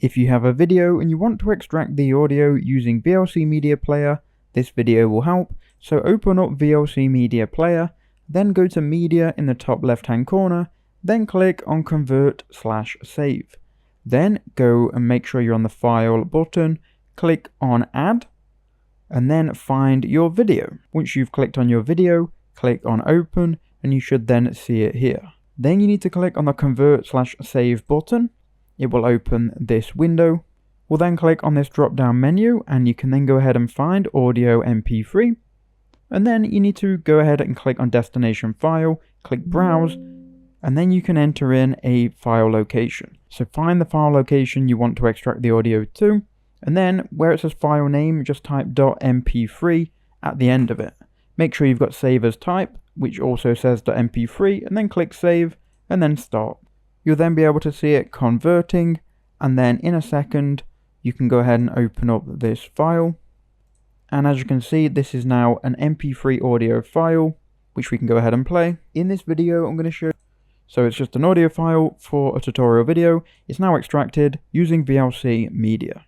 If you have a video and you want to extract the audio using VLC Media Player, this video will help. So open up VLC Media Player, then go to Media in the top left hand corner, then click on Convert/Save. Then go and make sure you're on the File button, click on Add, and then find your video. Once you've clicked on your video, click on Open, and you should then see it here. Then you need to click on the Convert/Save button. It will open this window. We'll then click on this drop down menu, and you can then go ahead and find Audio MP3. And then you need to go ahead and click on Destination File, click Browse, and then you can enter in a file location. So find the file location you want to extract the audio to, and then where it says file name, just type .mp3 at the end of it. Make sure you've got Save as Type, which also says .mp3, and then click Save, and then Start. You'll then be able to see it converting, and then in a second, you can go ahead and open up this file. And as you can see, this is now an MP3 audio file, which we can go ahead and play. In this video, I'm going to show. So it's just an audio file for a tutorial video. It's now extracted using VLC Media.